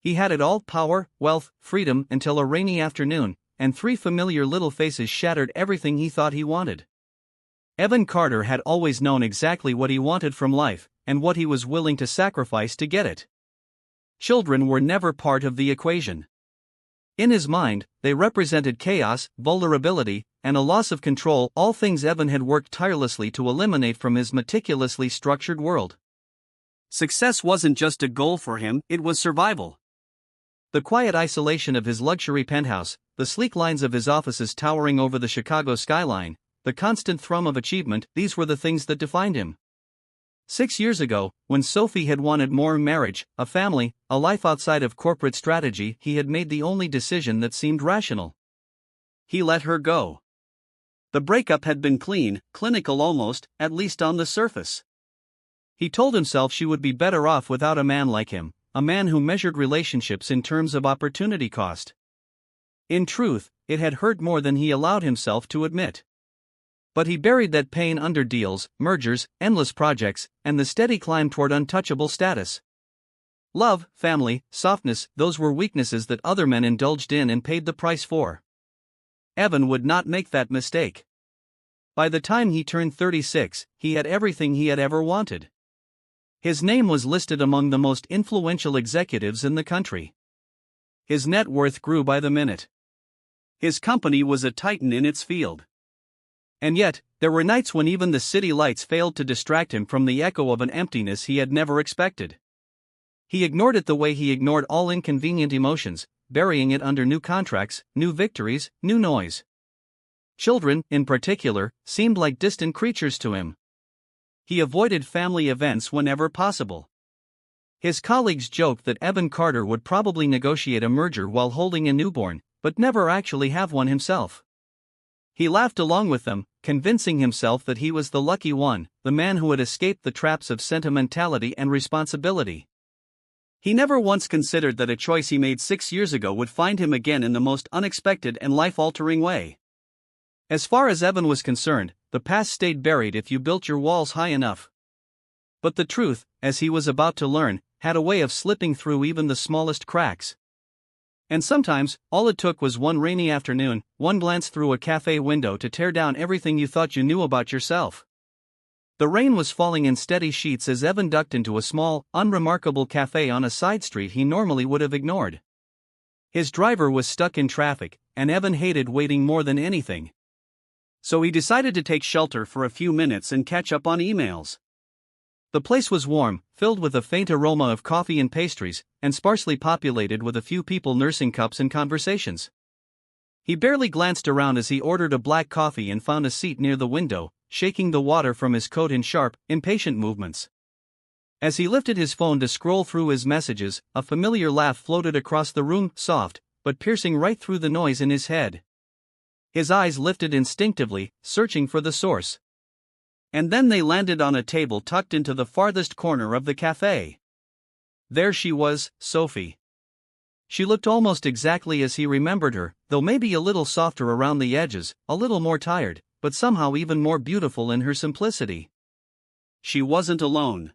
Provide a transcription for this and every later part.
He had it all: power, wealth, freedom, until a rainy afternoon, and three familiar little faces shattered everything he thought he wanted. Evan Carter had always known exactly what he wanted from life, and what he was willing to sacrifice to get it. Children were never part of the equation. In his mind, they represented chaos, vulnerability, and a loss of control, all things Evan had worked tirelessly to eliminate from his meticulously structured world. Success wasn't just a goal for him, it was survival. The quiet isolation of his luxury penthouse, the sleek lines of his offices towering over the Chicago skyline, the constant thrum of achievement, these were the things that defined him. 6 years ago, when Sophie had wanted more: marriage, a family, a life outside of corporate strategy, he had made the only decision that seemed rational. He let her go. The breakup had been clean, clinical almost, at least on the surface. He told himself she would be better off without a man like him, a man who measured relationships in terms of opportunity cost. In truth, it had hurt more than he allowed himself to admit. But he buried that pain under deals, mergers, endless projects, and the steady climb toward untouchable status. Love, family, softness, those were weaknesses that other men indulged in and paid the price for. Evan would not make that mistake. By the time he turned 36, he had everything he had ever wanted. His name was listed among the most influential executives in the country. His net worth grew by the minute. His company was a titan in its field. And yet, there were nights when even the city lights failed to distract him from the echo of an emptiness he had never expected. He ignored it the way he ignored all inconvenient emotions, burying it under new contracts, new victories, new noise. Children, in particular, seemed like distant creatures to him. He avoided family events whenever possible. His colleagues joked that Evan Carter would probably negotiate a merger while holding a newborn, but never actually have one himself. He laughed along with them, convincing himself that he was the lucky one, the man who had escaped the traps of sentimentality and responsibility. He never once considered that a choice he made 6 years ago would find him again in the most unexpected and life-altering way. As far as Evan was concerned, the past stayed buried if you built your walls high enough. But the truth, as he was about to learn, had a way of slipping through even the smallest cracks. And sometimes, all it took was one rainy afternoon, one glance through a cafe window to tear down everything you thought you knew about yourself. The rain was falling in steady sheets as Evan ducked into a small, unremarkable cafe on a side street he normally would have ignored. His driver was stuck in traffic, and Evan hated waiting more than anything. So he decided to take shelter for a few minutes and catch up on emails. The place was warm, filled with a faint aroma of coffee and pastries, and sparsely populated with a few people nursing cups and conversations. He barely glanced around as he ordered a black coffee and found a seat near the window, shaking the water from his coat in sharp, impatient movements. As he lifted his phone to scroll through his messages, a familiar laugh floated across the room, soft, but piercing right through the noise in his head. His eyes lifted instinctively, searching for the source. And then they landed on a table tucked into the farthest corner of the cafe. There she was, Sophie. She looked almost exactly as he remembered her, though maybe a little softer around the edges, a little more tired, but somehow even more beautiful in her simplicity. She wasn't alone.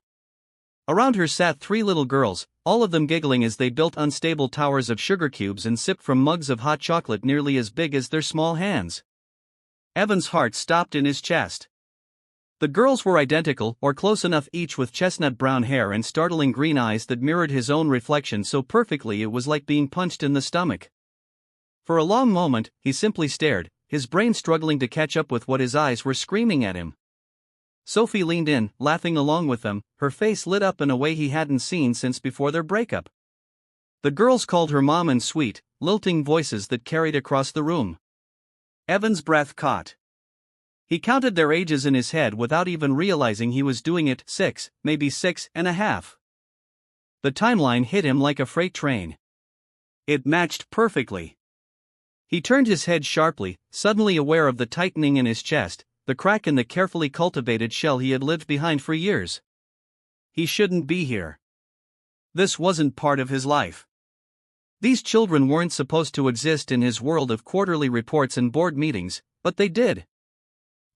Around her sat 3 little girls, all of them giggling as they built unstable towers of sugar cubes and sipped from mugs of hot chocolate nearly as big as their small hands. Evan's heart stopped in his chest. The girls were identical, or close enough, each with chestnut brown hair and startling green eyes that mirrored his own reflection so perfectly it was like being punched in the stomach. For a long moment, he simply stared, his brain struggling to catch up with what his eyes were screaming at him. Sophie leaned in, laughing along with them, her face lit up in a way he hadn't seen since before their breakup. The girls called her mom in sweet, lilting voices that carried across the room. Evan's breath caught. He counted their ages in his head without even realizing he was doing it. 6, maybe 6.5. The timeline hit him like a freight train. It matched perfectly. He turned his head sharply, suddenly aware of the tightening in his chest, the crack in the carefully cultivated shell he had lived behind for years. He shouldn't be here. This wasn't part of his life. These children weren't supposed to exist in his world of quarterly reports and board meetings, but they did.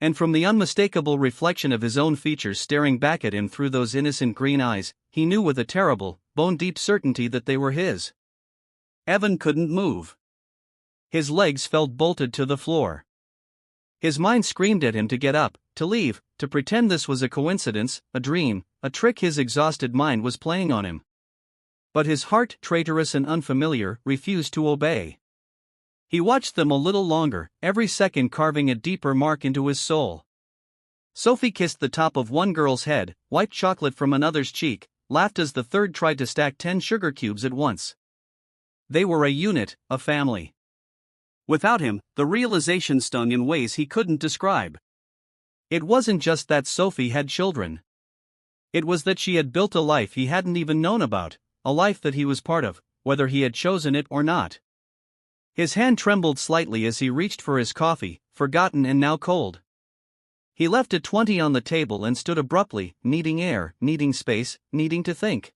And from the unmistakable reflection of his own features staring back at him through those innocent green eyes, he knew with a terrible, bone-deep certainty that they were his. Evan couldn't move. His legs felt bolted to the floor. His mind screamed at him to get up, to leave, to pretend this was a coincidence, a dream, a trick his exhausted mind was playing on him. But his heart, traitorous and unfamiliar, refused to obey. He watched them a little longer, every second carving a deeper mark into his soul. Sophie kissed the top of one girl's head, wiped chocolate from another's cheek, laughed as the third tried to stack 10 sugar cubes at once. They were a unit, a family. Without him, the realization stung in ways he couldn't describe. It wasn't just that Sophie had children. It was that she had built a life he hadn't even known about, a life that he was part of, whether he had chosen it or not. His hand trembled slightly as he reached for his coffee, forgotten and now cold. He left a 20 on the table and stood abruptly, needing air, needing space, needing to think.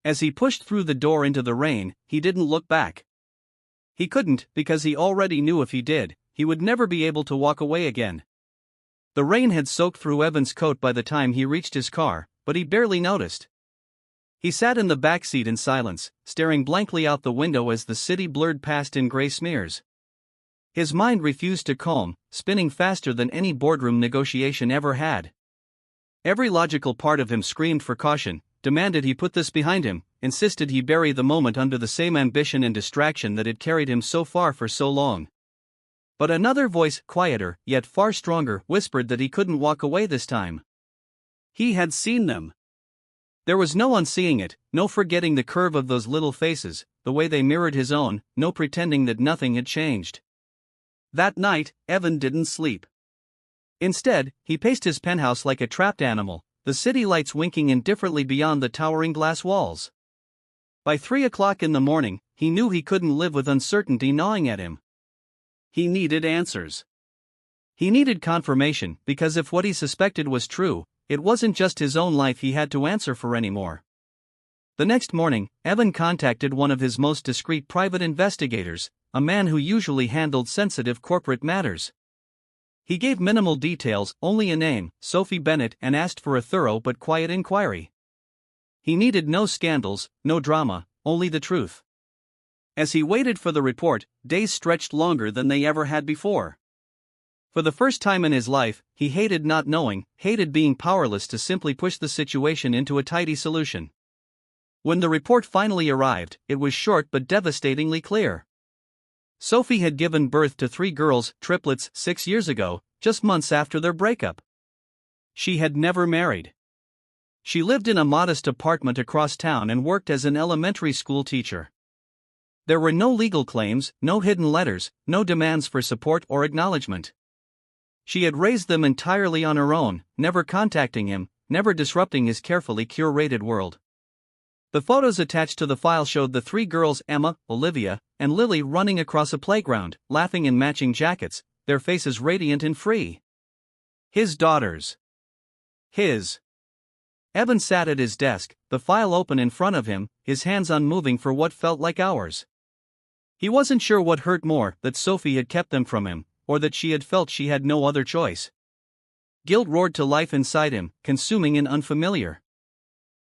As he pushed through the door into the rain, he didn't look back. He couldn't, because he already knew if he did, he would never be able to walk away again. The rain had soaked through Evan's coat by the time he reached his car, but he barely noticed. He sat in the back seat in silence, staring blankly out the window as the city blurred past in gray smears. His mind refused to calm, spinning faster than any boardroom negotiation ever had. Every logical part of him screamed for caution, demanded he put this behind him, insisted he bury the moment under the same ambition and distraction that had carried him so far for so long. But another voice, quieter, yet far stronger, whispered that he couldn't walk away this time. He had seen them. There was no unseeing it, no forgetting the curve of those little faces, the way they mirrored his own, no pretending that nothing had changed. That night, Evan didn't sleep. Instead, he paced his penthouse like a trapped animal, the city lights winking indifferently beyond the towering glass walls. By 3 o'clock in the morning, he knew he couldn't live with uncertainty gnawing at him. He needed answers. He needed confirmation, because if what he suspected was true, it wasn't just his own life he had to answer for anymore. The next morning, Evan contacted one of his most discreet private investigators, a man who usually handled sensitive corporate matters. He gave minimal details, only a name, Sophie Bennett, and asked for a thorough but quiet inquiry. He needed no scandals, no drama, only the truth. As he waited for the report, days stretched longer than they ever had before. For the first time in his life, he hated not knowing, hated being powerless to simply push the situation into a tidy solution. When the report finally arrived, it was short but devastatingly clear. Sophie had given birth to 3 girls, triplets, 6 years ago, just months after their breakup. She had never married. She lived in a modest apartment across town and worked as an elementary school teacher. There were no legal claims, no hidden letters, no demands for support or acknowledgement. She had raised them entirely on her own, never contacting him, never disrupting his carefully curated world. The photos attached to the file showed the 3 girls, Emma, Olivia, and Lily, running across a playground, laughing in matching jackets, their faces radiant and free. His daughters. His. Evan sat at his desk, the file open in front of him, his hands unmoving for what felt like hours. He wasn't sure what hurt more, that Sophie had kept them from him, or that she had felt she had no other choice. Guilt roared to life inside him, consuming and unfamiliar.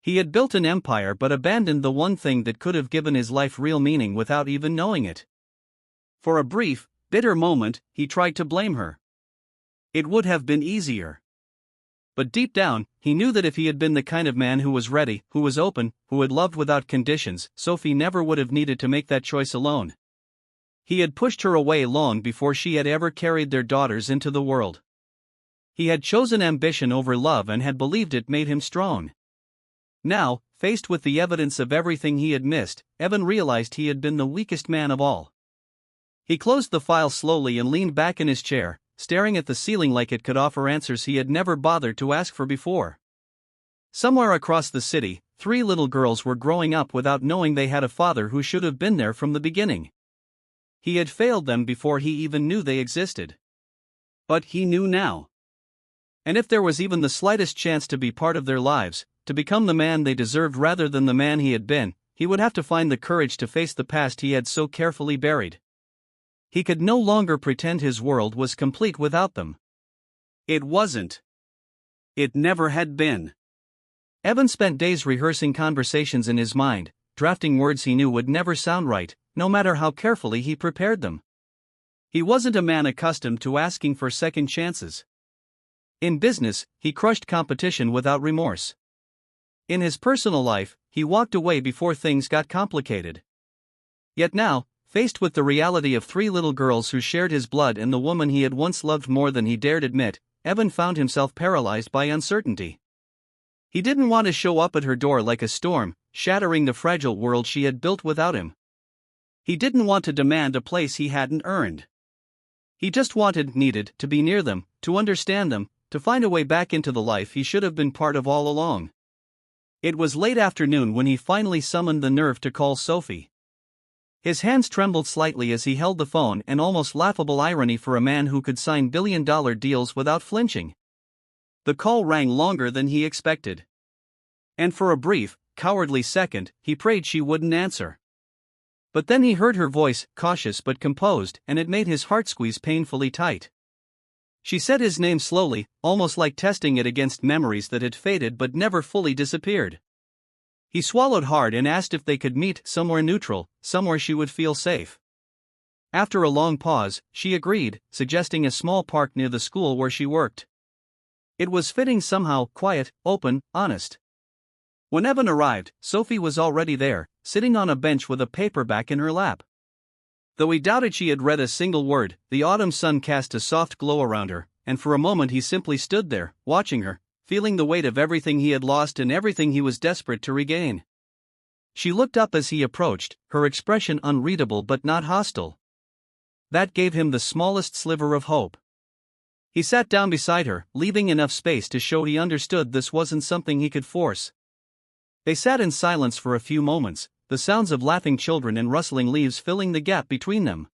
He had built an empire but abandoned the one thing that could have given his life real meaning without even knowing it. For a brief, bitter moment, he tried to blame her. It would have been easier. But deep down, he knew that if he had been the kind of man who was ready, who was open, who had loved without conditions, Sophie never would have needed to make that choice alone. He had pushed her away long before she had ever carried their daughters into the world. He had chosen ambition over love and had believed it made him strong. Now, faced with the evidence of everything he had missed, Evan realized he had been the weakest man of all. He closed the file slowly and leaned back in his chair, staring at the ceiling like it could offer answers he had never bothered to ask for before. Somewhere across the city, 3 little girls were growing up without knowing they had a father who should have been there from the beginning. He had failed them before he even knew they existed. But he knew now. And if there was even the slightest chance to be part of their lives, to become the man they deserved rather than the man he had been, he would have to find the courage to face the past he had so carefully buried. He could no longer pretend his world was complete without them. It wasn't. It never had been. Evan spent days rehearsing conversations in his mind, drafting words he knew would never sound right, no matter how carefully he prepared them. He wasn't a man accustomed to asking for second chances. In business, he crushed competition without remorse. In his personal life, he walked away before things got complicated. Yet now, faced with the reality of 3 little girls who shared his blood and the woman he had once loved more than he dared admit, Evan found himself paralyzed by uncertainty. He didn't want to show up at her door like a storm, shattering the fragile world she had built without him. He didn't want to demand a place he hadn't earned. He just needed to be near them, to understand them, to find a way back into the life he should have been part of all along. It was late afternoon when he finally summoned the nerve to call Sophie. His hands trembled slightly as he held the phone, an almost laughable irony for a man who could sign billion-dollar deals without flinching. The call rang longer than he expected. And for a brief, cowardly second, he prayed she wouldn't answer. But then he heard her voice, cautious but composed, and it made his heart squeeze painfully tight. She said his name slowly, almost like testing it against memories that had faded but never fully disappeared. He swallowed hard and asked if they could meet somewhere neutral, somewhere she would feel safe. After a long pause, she agreed, suggesting a small park near the school where she worked. It was fitting somehow, quiet, open, honest. When Evan arrived, Sophie was already there, sitting on a bench with a paperback in her lap. Though he doubted she had read a single word, the autumn sun cast a soft glow around her, and for a moment he simply stood there, watching her, feeling the weight of everything he had lost and everything he was desperate to regain. She looked up as he approached, her expression unreadable but not hostile. That gave him the smallest sliver of hope. He sat down beside her, leaving enough space to show he understood this wasn't something he could force. They sat in silence for a few moments, the sounds of laughing children and rustling leaves filling the gap between them.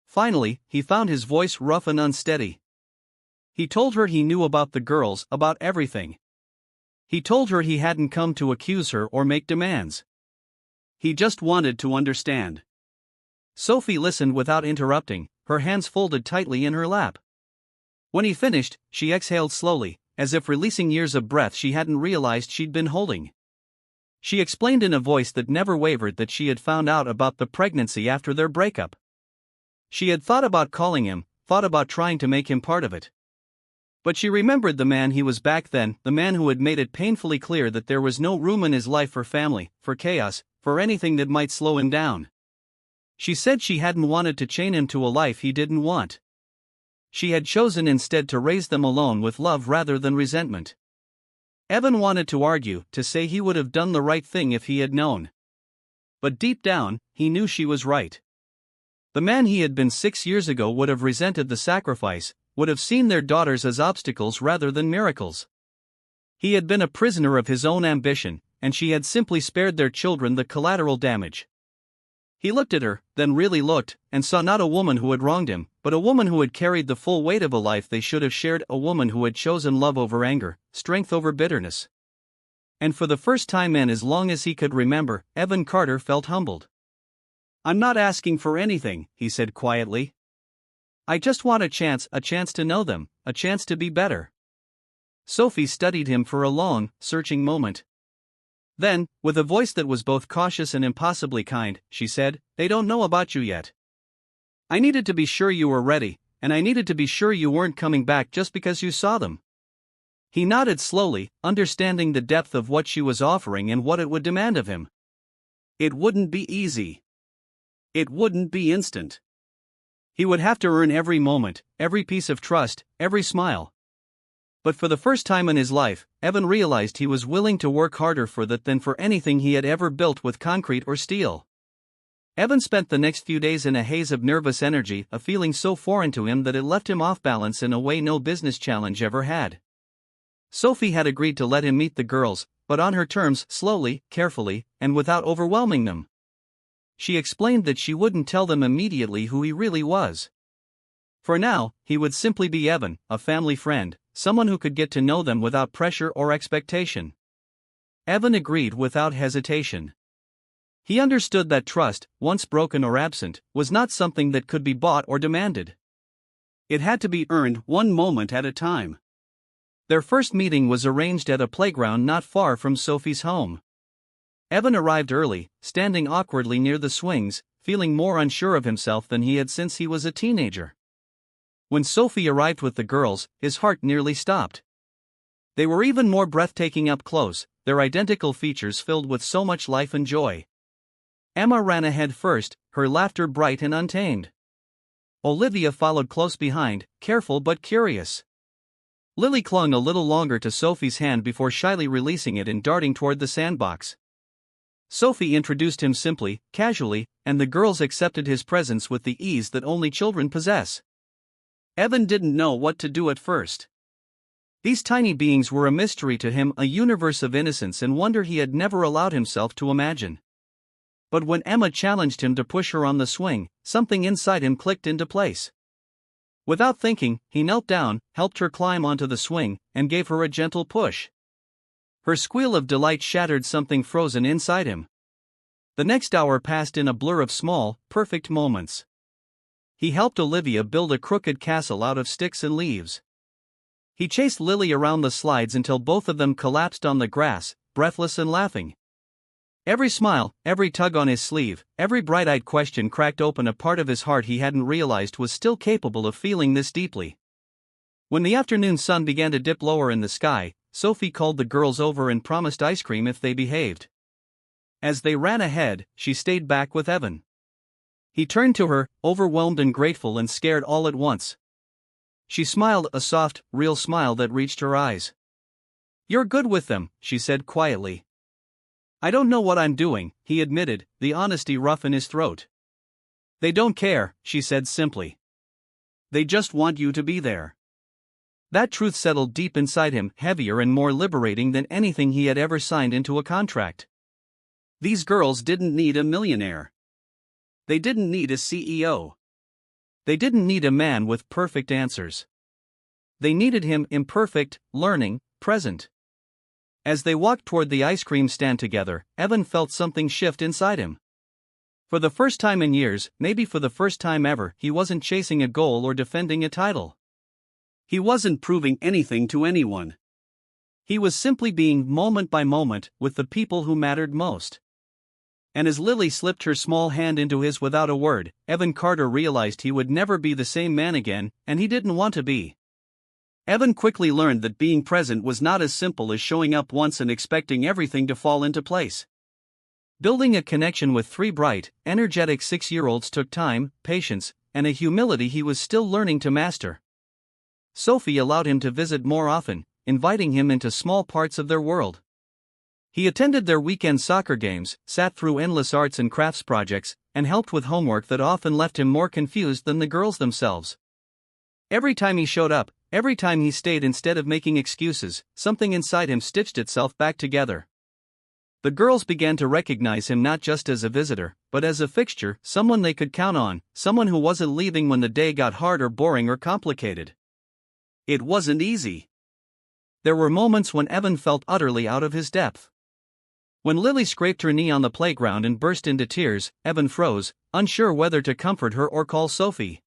Finally, he found his voice rough and unsteady. He told her he knew about the girls, about everything. He told her he hadn't come to accuse her or make demands. He just wanted to understand. Sophie listened without interrupting, her hands folded tightly in her lap. When he finished, she exhaled slowly, as if releasing years of breath she hadn't realized she'd been holding. She explained in a voice that never wavered that she had found out about the pregnancy after their breakup. She had thought about calling him, thought about trying to make him part of it. But she remembered the man he was back then, the man who had made it painfully clear that there was no room in his life for family, for chaos, for anything that might slow him down. She said she hadn't wanted to chain him to a life he didn't want. She had chosen instead to raise them alone with love rather than resentment. Evan wanted to argue, to say he would have done the right thing if he had known. But deep down, he knew she was right. The man he had been 6 years ago would have resented the sacrifice, would have seen their daughters as obstacles rather than miracles. He had been a prisoner of his own ambition, and she had simply spared their children the collateral damage. He looked at her, then really looked, and saw not a woman who had wronged him, but a woman who had carried the full weight of a life they should have shared, a woman who had chosen love over anger, strength over bitterness. And for the first time in as long as he could remember, Evan Carter felt humbled. "I'm not asking for anything," he said quietly. "I just want a chance to know them, a chance to be better." Sophie studied him for a long, searching moment. Then, with a voice that was both cautious and impossibly kind, she said, "They don't know about you yet. I needed to be sure you were ready, and I needed to be sure you weren't coming back just because you saw them." He nodded slowly, understanding the depth of what she was offering and what it would demand of him. It wouldn't be easy. It wouldn't be instant. He would have to earn every moment, every piece of trust, every smile. But for the first time in his life, Evan realized he was willing to work harder for that than for anything he had ever built with concrete or steel. Evan spent the next few days in a haze of nervous energy, a feeling so foreign to him that it left him off balance in a way no business challenge ever had. Sophie had agreed to let him meet the girls, but on her terms, slowly, carefully, and without overwhelming them. She explained that she wouldn't tell them immediately who he really was. For now, he would simply be Evan, a family friend, someone who could get to know them without pressure or expectation. Evan agreed without hesitation. He understood that trust, once broken or absent, was not something that could be bought or demanded. It had to be earned one moment at a time. Their first meeting was arranged at a playground not far from Sophie's home. Evan arrived early, standing awkwardly near the swings, feeling more unsure of himself than he had since he was a teenager. When Sophie arrived with the girls, his heart nearly stopped. They were even more breathtaking up close, their identical features filled with so much life and joy. Emma ran ahead first, her laughter bright and untamed. Olivia followed close behind, careful but curious. Lily clung a little longer to Sophie's hand before shyly releasing it and darting toward the sandbox. Sophie introduced him simply, casually, and the girls accepted his presence with the ease that only children possess. Evan didn't know what to do at first. These tiny beings were a mystery to him, a universe of innocence and wonder he had never allowed himself to imagine. But when Emma challenged him to push her on the swing, something inside him clicked into place. Without thinking, he knelt down, helped her climb onto the swing, and gave her a gentle push. Her squeal of delight shattered something frozen inside him. The next hour passed in a blur of small, perfect moments. He helped Olivia build a crooked castle out of sticks and leaves. He chased Lily around the slides until both of them collapsed on the grass, breathless and laughing. Every smile, every tug on his sleeve, every bright-eyed question cracked open a part of his heart he hadn't realized was still capable of feeling this deeply. When the afternoon sun began to dip lower in the sky, Sophie called the girls over and promised ice cream if they behaved. As they ran ahead, she stayed back with Evan. He turned to her, overwhelmed and grateful and scared all at once. She smiled, a soft, real smile that reached her eyes. "You're good with them," she said quietly. "I don't know what I'm doing," he admitted, the honesty rough in his throat. "They don't care," she said simply. "They just want you to be there." That truth settled deep inside him, heavier and more liberating than anything he had ever signed into a contract. These girls didn't need a millionaire. They didn't need a CEO. They didn't need a man with perfect answers. They needed him, imperfect, learning, present. As they walked toward the ice cream stand together, Evan felt something shift inside him. For the first time in years, maybe for the first time ever, he wasn't chasing a goal or defending a title. He wasn't proving anything to anyone. He was simply being, moment by moment, with the people who mattered most. And as Lily slipped her small hand into his without a word, Evan Carter realized he would never be the same man again, and he didn't want to be. Evan quickly learned that being present was not as simple as showing up once and expecting everything to fall into place. Building a connection with three bright, energetic 6-year-olds took time, patience, and a humility he was still learning to master. Sophie allowed him to visit more often, inviting him into small parts of their world. He attended their weekend soccer games, sat through endless arts and crafts projects, and helped with homework that often left him more confused than the girls themselves. Every time he showed up, every time he stayed instead of making excuses, something inside him stitched itself back together. The girls began to recognize him not just as a visitor, but as a fixture, someone they could count on, someone who wasn't leaving when the day got hard or boring or complicated. It wasn't easy. There were moments when Evan felt utterly out of his depth. When Lily scraped her knee on the playground and burst into tears, Evan froze, unsure whether to comfort her or call Sophie.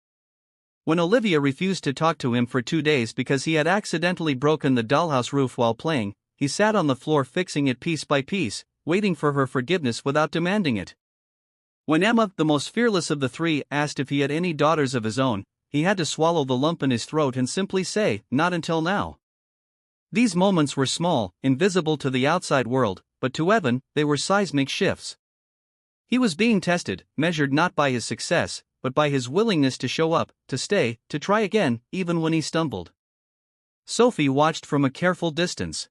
When Olivia refused to talk to him for 2 days because he had accidentally broken the dollhouse roof while playing, he sat on the floor fixing it piece by piece, waiting for her forgiveness without demanding it. When Emma, the most fearless of the three, asked if he had any daughters of his own, he had to swallow the lump in his throat and simply say, "Not until now." These moments were small, invisible to the outside world, but to Evan, they were seismic shifts. He was being tested, measured not by his success, but by his willingness to show up, to stay, to try again, even when he stumbled. Sophie watched from a careful distance.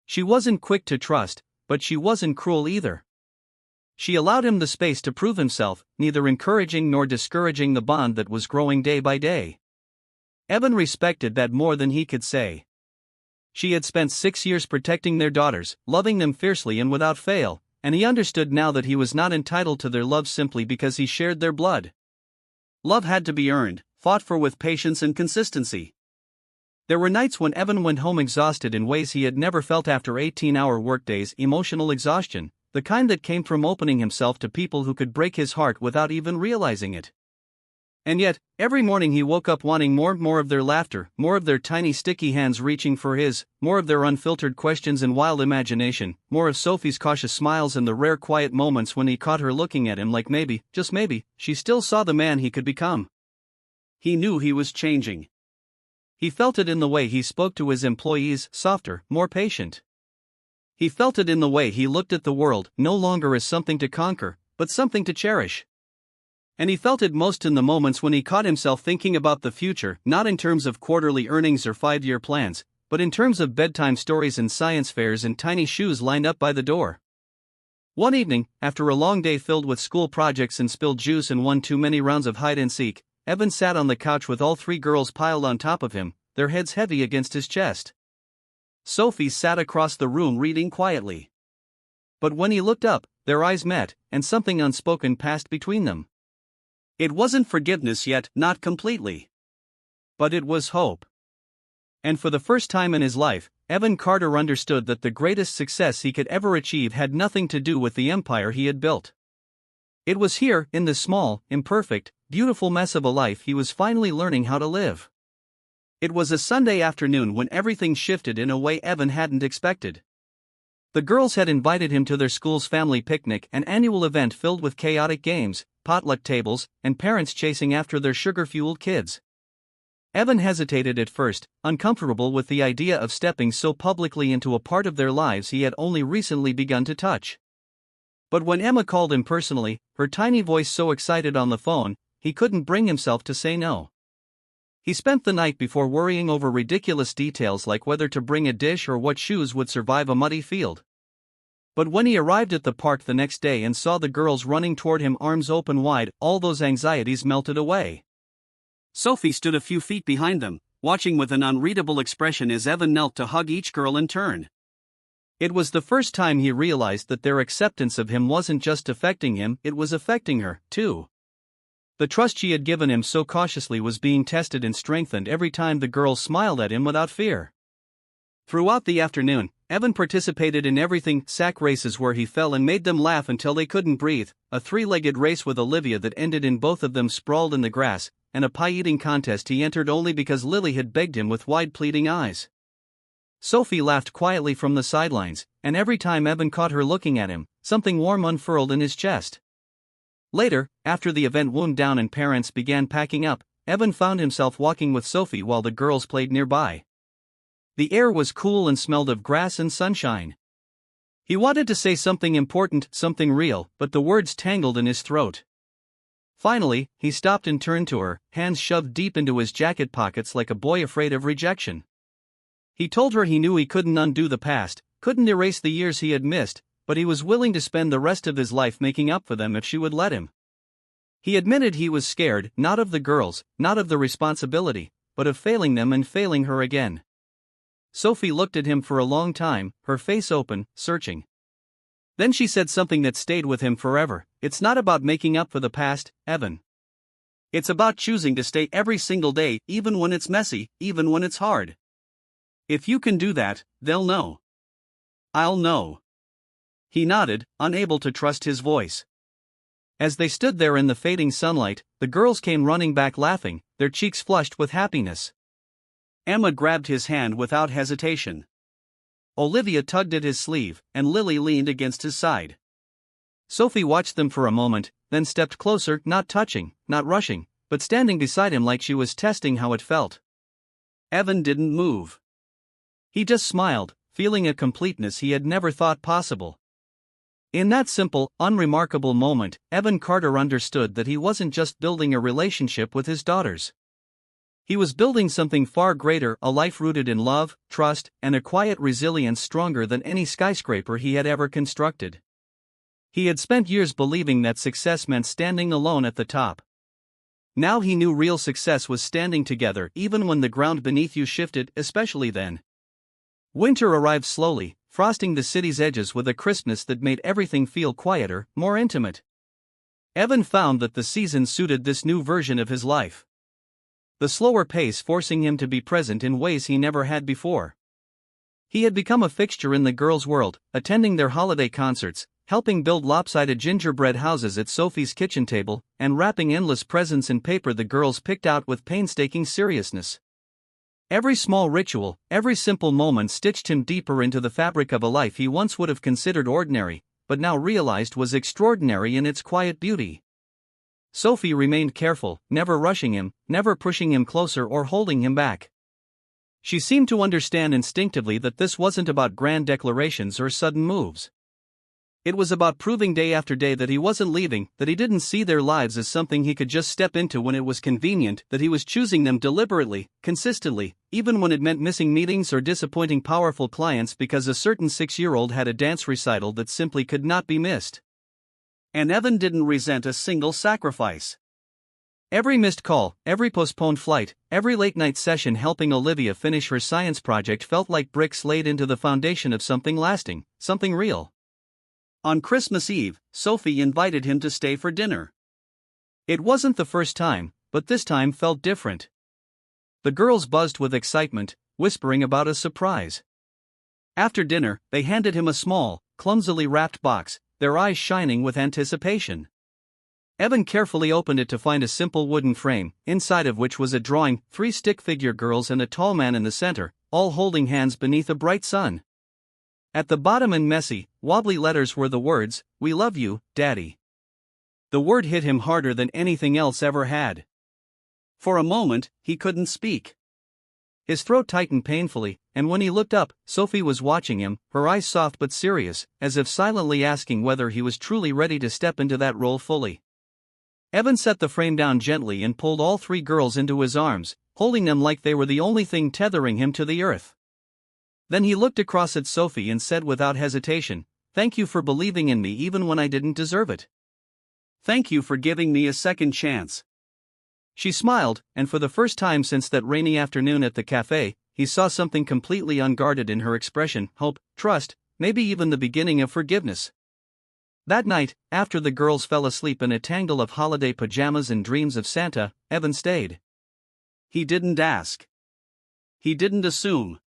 She wasn't quick to trust, but she wasn't cruel either. She allowed him the space to prove himself, neither encouraging nor discouraging the bond that was growing day by day. Evan respected that more than he could say. She had spent 6 years protecting their daughters, loving them fiercely and without fail, and he understood now that he was not entitled to their love simply because he shared their blood. Love had to be earned, fought for with patience and consistency. There were nights when Evan went home exhausted in ways he had never felt after 18-hour workdays, emotional exhaustion, the kind that came from opening himself to people who could break his heart without even realizing it. And yet, every morning he woke up wanting more of their laughter, more of their tiny sticky hands reaching for his, more of their unfiltered questions and wild imagination, more of Sophie's cautious smiles and the rare quiet moments when he caught her looking at him like maybe, just maybe, she still saw the man he could become. He knew he was changing. He felt it in the way he spoke to his employees, softer, more patient. He felt it in the way he looked at the world, no longer as something to conquer, but something to cherish. And he felt it most in the moments when he caught himself thinking about the future, not in terms of quarterly earnings or 5-year plans, but in terms of bedtime stories and science fairs and tiny shoes lined up by the door. One evening, after a long day filled with school projects and spilled juice and one too many rounds of hide-and-seek, Evan sat on the couch with all 3 girls piled on top of him, their heads heavy against his chest. Sophie sat across the room reading quietly. But when he looked up, their eyes met, and something unspoken passed between them. It wasn't forgiveness yet, not completely. But it was hope. And for the first time in his life, Evan Carter understood that the greatest success he could ever achieve had nothing to do with the empire he had built. It was here, in the small, imperfect, beautiful mess of a life he was finally learning how to live. It was a Sunday afternoon when everything shifted in a way Evan hadn't expected. The girls had invited him to their school's family picnic, an annual event filled with chaotic games, potluck tables, and parents chasing after their sugar-fueled kids. Evan hesitated at first, uncomfortable with the idea of stepping so publicly into a part of their lives he had only recently begun to touch. But when Emma called him personally, her tiny voice so excited on the phone, he couldn't bring himself to say no. He spent the night before worrying over ridiculous details like whether to bring a dish or what shoes would survive a muddy field. But when he arrived at the park the next day and saw the girls running toward him arms open wide, all those anxieties melted away. Sophie stood a few feet behind them, watching with an unreadable expression as Evan knelt to hug each girl in turn. It was the first time he realized that their acceptance of him wasn't just affecting him, it was affecting her, too. The trust she had given him so cautiously was being tested and strengthened every time the girls smiled at him without fear. Throughout the afternoon, Evan participated in everything: sack races where he fell and made them laugh until they couldn't breathe, a 3-legged race with Olivia that ended in both of them sprawled in the grass, and a pie-eating contest he entered only because Lily had begged him with wide pleading eyes. Sophie laughed quietly from the sidelines, and every time Evan caught her looking at him, something warm unfurled in his chest. Later, after the event wound down and parents began packing up, Evan found himself walking with Sophie while the girls played nearby. The air was cool and smelled of grass and sunshine. He wanted to say something important, something real, but the words tangled in his throat. Finally, he stopped and turned to her, hands shoved deep into his jacket pockets like a boy afraid of rejection. He told her he knew he couldn't undo the past, couldn't erase the years he had missed, but he was willing to spend the rest of his life making up for them if she would let him. He admitted he was scared, not of the girls, not of the responsibility, but of failing them and failing her again. Sophie looked at him for a long time, her face open, searching. Then she said something that stayed with him forever: "It's not about making up for the past, Evan. It's about choosing to stay every single day, even when it's messy, even when it's hard. If you can do that, they'll know. I'll know." He nodded, unable to trust his voice. As they stood there in the fading sunlight, the girls came running back laughing, their cheeks flushed with happiness. Emma grabbed his hand without hesitation. Olivia tugged at his sleeve, and Lily leaned against his side. Sophie watched them for a moment, then stepped closer, not touching, not rushing, but standing beside him like she was testing how it felt. Evan didn't move. He just smiled, feeling a completeness he had never thought possible. In that simple, unremarkable moment, Evan Carter understood that he wasn't just building a relationship with his daughters. He was building something far greater, a life rooted in love, trust, and a quiet resilience stronger than any skyscraper he had ever constructed. He had spent years believing that success meant standing alone at the top. Now he knew real success was standing together even when the ground beneath you shifted, especially then. Winter arrived slowly, frosting the city's edges with a crispness that made everything feel quieter, more intimate. Evan found that the season suited this new version of his life. The slower pace forcing him to be present in ways he never had before. He had become a fixture in the girls' world, attending their holiday concerts, helping build lopsided gingerbread houses at Sophie's kitchen table, and wrapping endless presents in paper the girls picked out with painstaking seriousness. Every small ritual, every simple moment stitched him deeper into the fabric of a life he once would have considered ordinary, but now realized was extraordinary in its quiet beauty. Sophie remained careful, never rushing him, never pushing him closer or holding him back. She seemed to understand instinctively that this wasn't about grand declarations or sudden moves. It was about proving day after day that he wasn't leaving, that he didn't see their lives as something he could just step into when it was convenient, that he was choosing them deliberately, consistently, even when it meant missing meetings or disappointing powerful clients because a certain 6-year-old had a dance recital that simply could not be missed. And Evan didn't resent a single sacrifice. Every missed call, every postponed flight, every late-night session helping Olivia finish her science project felt like bricks laid into the foundation of something lasting, something real. On Christmas Eve, Sophie invited him to stay for dinner. It wasn't the first time, but this time felt different. The girls buzzed with excitement, whispering about a surprise. After dinner, they handed him a small, clumsily wrapped box, their eyes shining with anticipation. Evan carefully opened it to find a simple wooden frame, inside of which was a drawing, 3 stick-figure girls and a tall man in the center, all holding hands beneath a bright sun. At the bottom in messy, wobbly letters were the words, "We love you, Daddy." The word hit him harder than anything else ever had. For a moment, he couldn't speak. His throat tightened painfully, and when he looked up, Sophie was watching him, her eyes soft but serious, as if silently asking whether he was truly ready to step into that role fully. Evan set the frame down gently and pulled all 3 girls into his arms, holding them like they were the only thing tethering him to the earth. Then he looked across at Sophie and said without hesitation, "Thank you for believing in me even when I didn't deserve it. Thank you for giving me a second chance." She smiled, and for the first time since that rainy afternoon at the cafe, he saw something completely unguarded in her expression: hope, trust, maybe even the beginning of forgiveness. That night, after the girls fell asleep in a tangle of holiday pajamas and dreams of Santa, Evan stayed. He didn't ask. He didn't assume.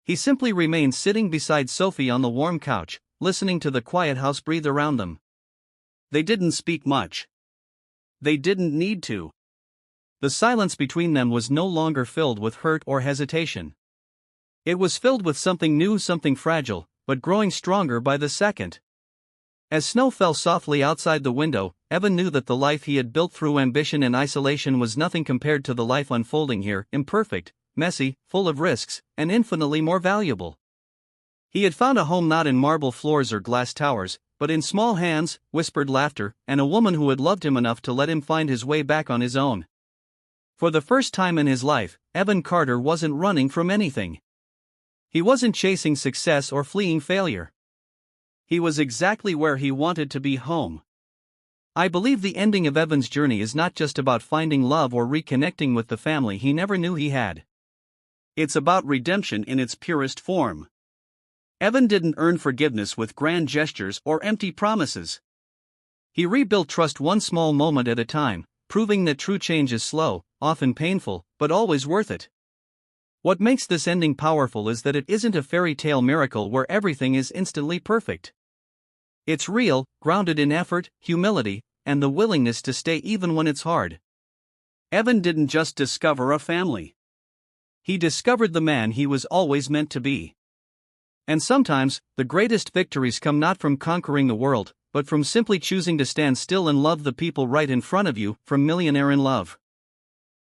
He simply remained sitting beside Sophie on the warm couch, listening to the quiet house breathe around them. They didn't speak much. They didn't need to. The silence between them was no longer filled with hurt or hesitation. It was filled with something new, something fragile, but growing stronger by the second. As snow fell softly outside the window, Evan knew that the life he had built through ambition and isolation was nothing compared to the life unfolding here, imperfect, messy, full of risks, and infinitely more valuable. He had found a home not in marble floors or glass towers, but in small hands, whispered laughter, and a woman who had loved him enough to let him find his way back on his own. For the first time in his life, Evan Carter wasn't running from anything. He wasn't chasing success or fleeing failure. He was exactly where he wanted to be, home. I believe the ending of Evan's journey is not just about finding love or reconnecting with the family he never knew he had. It's about redemption in its purest form. Evan didn't earn forgiveness with grand gestures or empty promises. He rebuilt trust one small moment at a time, proving that true change is slow, often painful, but always worth it. What makes this ending powerful is that it isn't a fairy tale miracle where everything is instantly perfect. It's real, grounded in effort, humility, and the willingness to stay even when it's hard. Evan didn't just discover a family. He discovered the man he was always meant to be. And sometimes, the greatest victories come not from conquering the world, but from simply choosing to stand still and love the people right in front of you. From Millionaire in Love.